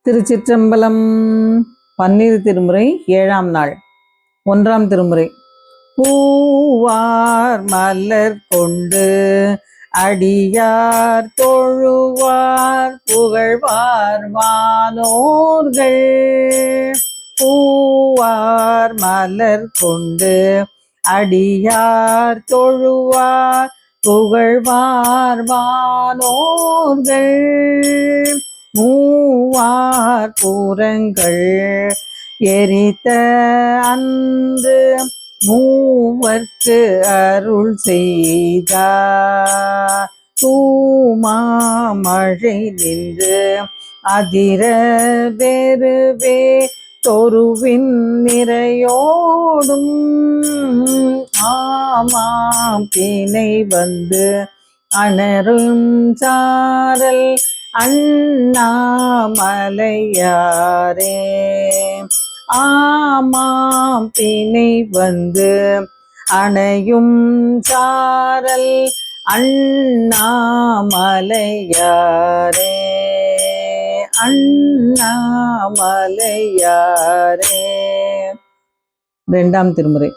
திருச்சிற்றம்பலம். பன்னிரு திருமுறை ஏழாம் நாள். ஒன்றாம் திருமுறை. பூவார் மலர் கொண்டு அடியார் தொழுவார் புகழ்வார் வானோர்கள். பூவார் மலர் கொண்டு அடியார் தொழுவார் புகழ்வார் வானோர்கள். மூவார் பூரங்கள் எரித்த அன்று மூவர்க்கு அருள் செய்தார். தூமாமழை நின்று அதிர வெறுவே தொருவின் நிறையோடும் ஆமாம் பிணை வந்து அணரும் சாரல் அண்ணாமலையாரே. ஆமாம் பிணை வந்து அணையும் சாரல் அண்ணாமலையாரே. அண்ணாமலையாரே. இரண்டாம் திருமுறை.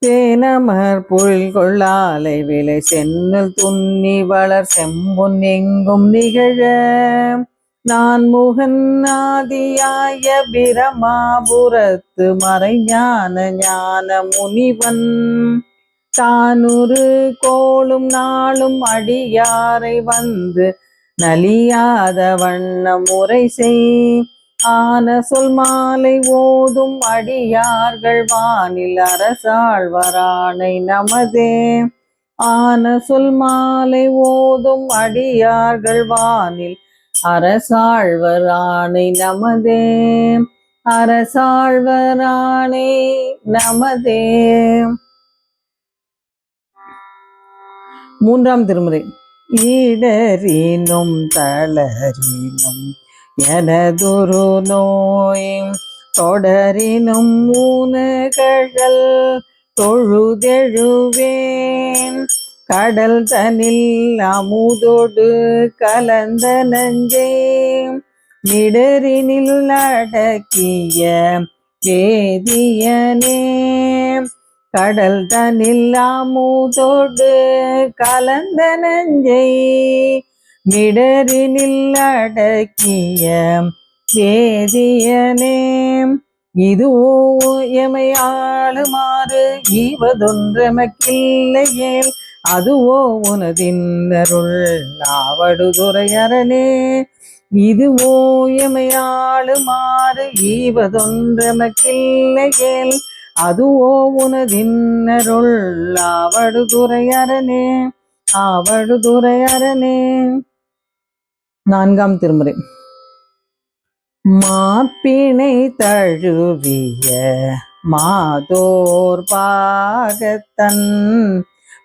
தேனமர் பொழில் கொள்ளாலை விலை சென்னல் துண்ணி வளர் செம்பொன் எங்கும் நிகழ நான் முகன் ஆதியாய பிரமாபுரத்து மறைஞான ஞான முனிவன் தானுரு கோளும் நாளும் அடியாரை வந்து நலியாத வண்ண முறை செய். ஆன சொல் மாலை ஓதும் அடியார்கள் வானில் அரசாழ்வரானை நமதே. ஆன சொல் மாலை ஓதும் அடியார்கள் வானில் அரசாழ்வரானை நமதே. அரசாழ்வரானை நமதே. மூன்றாம் திருமுறை. ஈடறினும் தளரினும் எனதொரு நோய் தொடரினும் மூணுகழல் தொழுதெழுவேன். கடல் தனில் அமுதோடு கலந்த நஞ்சை மிடரினில் அடக்கிய வேதியனே. கடல் தனில் அமுதோடு கலந்த நஞ்சை மிடரினில் அடக்கிய வேதியனே. இதுவோ எமை ஆளுமாறு ஈவதொன்றெமக்கில்லையேல் அதுவோ உனதின்னருள் ஆவடுதுறையரணே. இதுவோ எமை ஆளுமாறு ஈவதொன்றெமக்கில்லையேல் அதுவோ உனதின்னருள் ஆவடுதுறையரணே. ஆவடுதுறையரணே. நான்காம் திருமுறை. மாப்பிணை தழுவிய மாதோர் பாகத்தன்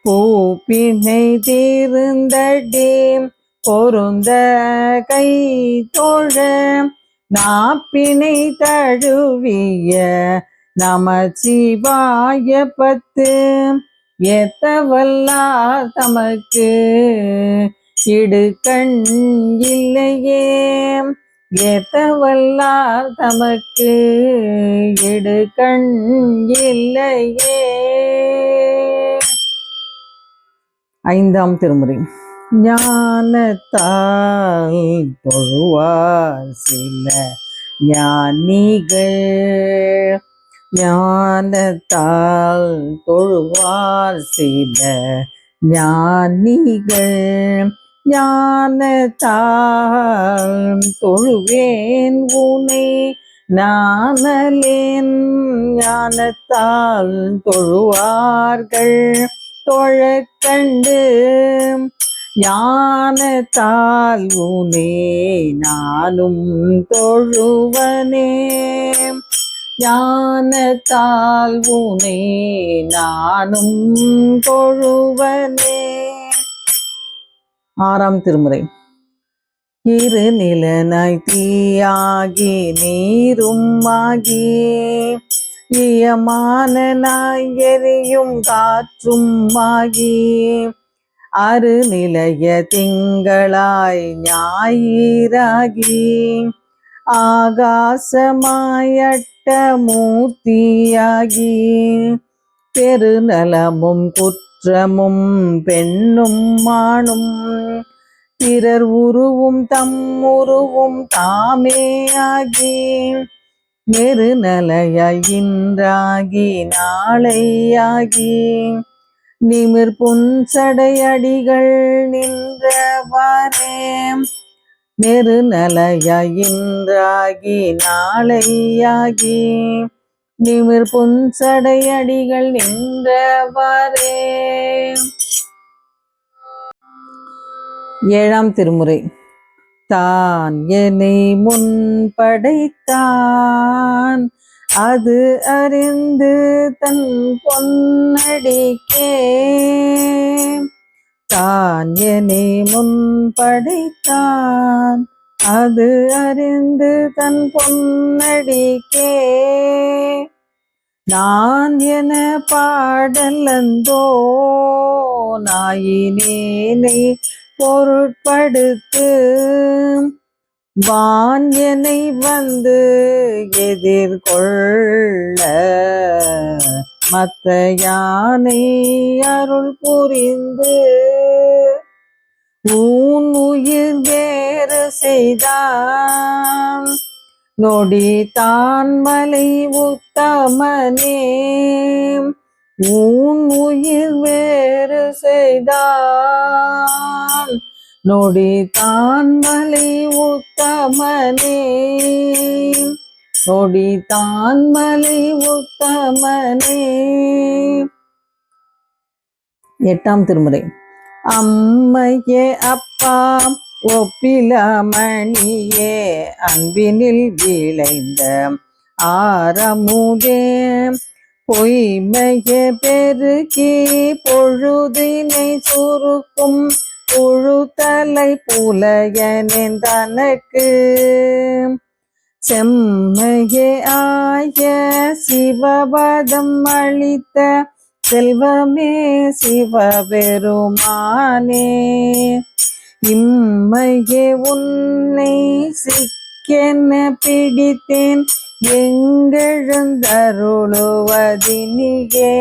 பூப்பிணை தீர்ந்தடி பொருந்த கை தோழ நாப்பிணை தழுவிய நமச்சிவாய பத்து ஏத்தவல்லார் தமக்கு இடுகண் இல்லையே. ஏத்தவல்லார் தமக்கு இடுகண் இல்லையே. ஐந்தாம் திருமுறை. ஞானத்தால் தொழுவார் சில ஞானிகள். ஞானத்தால் தொழுவார் சில ஞானிகள். ஞானத்தால் தொழுவேன் உனை நானலேன். ஞானத்தால் தொழுவார்கள் தொழக்கண்டு ஞானத்தால் உனை நானும் தொழுவனே. ஞானத்தால் உனை நானும் தொழுவனே. ஆறாம் திருமுறை. இரு நிலனாய் தீயாகி நீரும் ஆகி இயமானனாய் எரியும் காற்றும் ஆகி அரு நிலைய திங்களாய் ஞாயிறாகி ஆகாசமாயட்ட மூர்த்தியாகி பெருநலமும் குற்றமும் பெண்ணும் மானும் பிறர் உருவும் தம் உருவும் தாமே ஆகி நெருநலையாய் இன்றாகி நாளையாகி நிமிர் புன்சடையடிகள் நின்றவாறே நெருநலையாய் இன்றாகி நாளையாகி நிமிர் புன்சடையடிகள் நின்றவாறே. ஏழாம் திருமுறை. தான் என்னை முன் படைத்தான் அது அறிந்து தன் பொன்னடிக்கே. தான் என்னை முன் படைத்தான் அது அறிந்து தன் பொன்னடிக்கே. நான் என பாடலந்தோ நாயினேனை பொருட்படுத்து வான் என்னை வந்து எதிர்கொள்ள மத்த யானை அருள் புரிந்து ஊன் உயிர் வேறு செய்தான் நொடி தான் மலை உத்தமனே. ஊன் உயிர் வேறு செய்தான் நொடி தான் மலை உத்தமனே. நொடி தான் மலை உத்தமனே. எட்டாம் திருமுறை. அம்மையே அப்பா ஒப்பிலமணியே அன்பினில் விளைந்த ஆரமுதே பொய்மையே பெருகி பொழுதினை சுருக்கும் புழுத்தலை புலையனின் தனக்கு செம்மையே ஆய சிவபதம் அளித்த செல்வமே சிவபெருமானே. இம்மையே உன்னை சிக்கென பிடித்தேன் எங்கெழுந்தருளுவதினியே.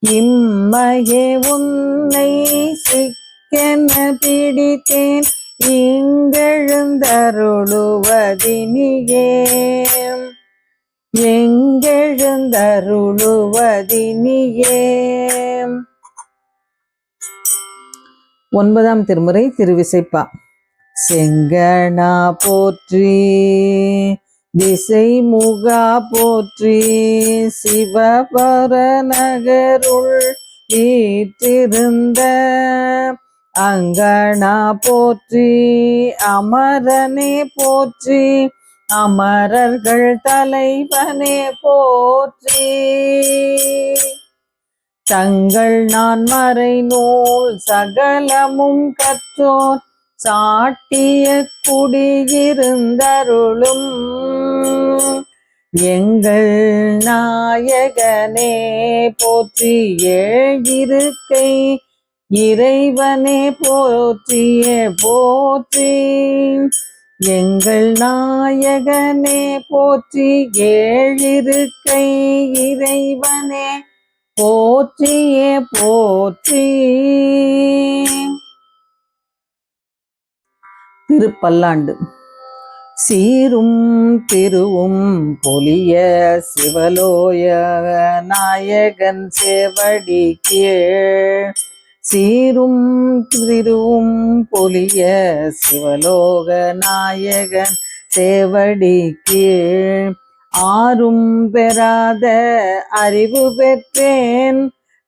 இம்மையே உன்னை சிக்கென பிடித்தேன் எங்கெழுந்தருளுவதினியே. எங்கெழுந்தருளுவதினியே. ஒன்பதாம் திருமுறை. திருவிசைப்பா. செங்கணா போற்றி திசை முகா போற்றி சிவபர நகருள் வீற்றிருந்த அங்கணா போற்றி அமரனே போற்றி அமரர்கள் தலைவனே போற்றி. தங்கள் நான் மறை நூல் சகலமும் கற்றோர் சாட்டிய குடியிருந்தருளும் எங்கள் நாயகனே போற்றி. ஏழிருக்கை இறைவனே போற்றிய போற்றி. எங்கள் நாயகனே போற்றி. ஏழிருக்கை இறைவனே போற்றியே போற்றி. திருப்பல்லாண்டு. சீரும் திருவும் பொலிய சிவலோய நாயகன் சேவடி கீழ். சீரும் திருவும் பொலிய சிவலோக நாயகன் சேவடி கீழ். ஆரும் பெறாத அறிவு பெற்றேன்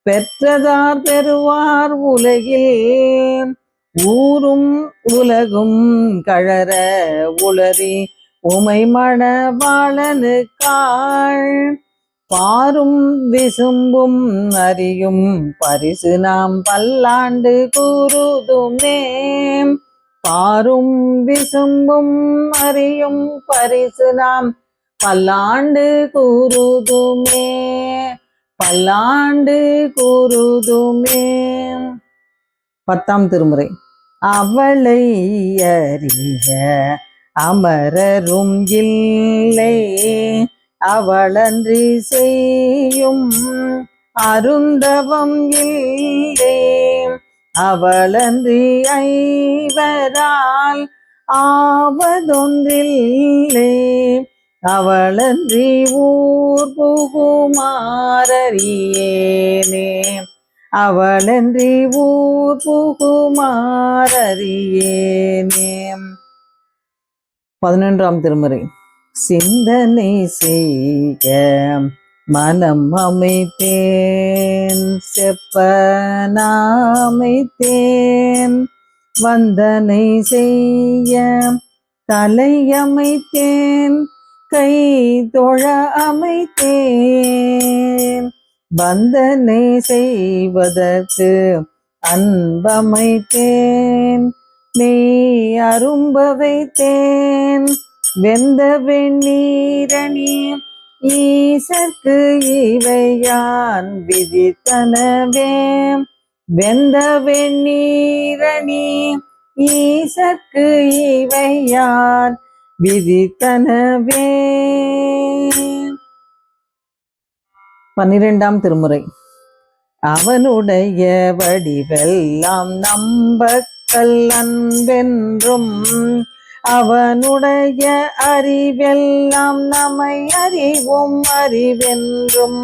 பெற்றதார் பெறுவார் உலகில். ஊரும் உலகும் கழற உளறி உமை மணவாளனுக்காள். பாரும் விசும்பும் அறியும் பரிசு நாம் பல்லாண்டு கூறுதுமே. பாரும் விசும்பும் அறியும் பரிசு நாம் பல்லாண்டு கூறுதுமே. பல்லாண்டு கூறுதுமே. பத்தாம் திருமுறை. அவளை அறிய அமரரும் இல்லை அவளன்றி செய்யும் அருந்தவம் இல்லை அவளன்றி ஐவரால் ஆவதொன்றில்லை அவளன்றி ஊர் புகுமாறியேனே அவளன்றி ஊர் புகுமாறியேனே. 11ஆம் திருமுறை. சிந்தனை செய்க மனம் அமைத்தேன் செப்பனாமைத்தேன் வந்தனை செய்ய தலையமைத்தேன் கை தொழ அமைத்தேன் வந்தனை செய்வதற்கு அன்பமைத்தேன் மெய் அரும்ப வைத்தேன் வெந்த வெண்ணீரணி ஈசற்கு இவையான் விதித்தனவே வெந்த வெண்ணீரணி ஈசற்கு இவையான் விதித்தனவே. 12ஆம் திருமுறை. அவனுடைய வடிவெல்லாம் நம்பக்கல் அன்பென்றும் அவனுடைய அறிவெல்லாம் நம்மை அறிவும் அறிவென்றும்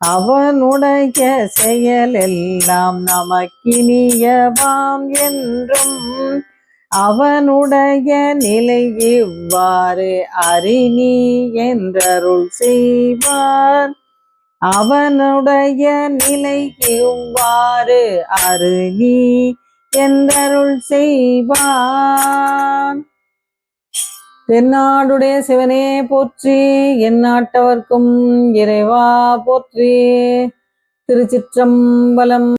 அவனுடைய செயலெல்லாம் நமக்கினியவாம் என்றும் அவனுடைய நிலை இவ்வாறு அறிநீ என்றருள் செய்வார் அவனுடைய நிலை இவ்வாறு அறிநீ என்றருள் செய்வான். தென்னாடுடைய சிவனே போற்றி எந்நாட்டவர்க்கும் இறைவா போற்றி. திருச்சிற்றம்பலம்.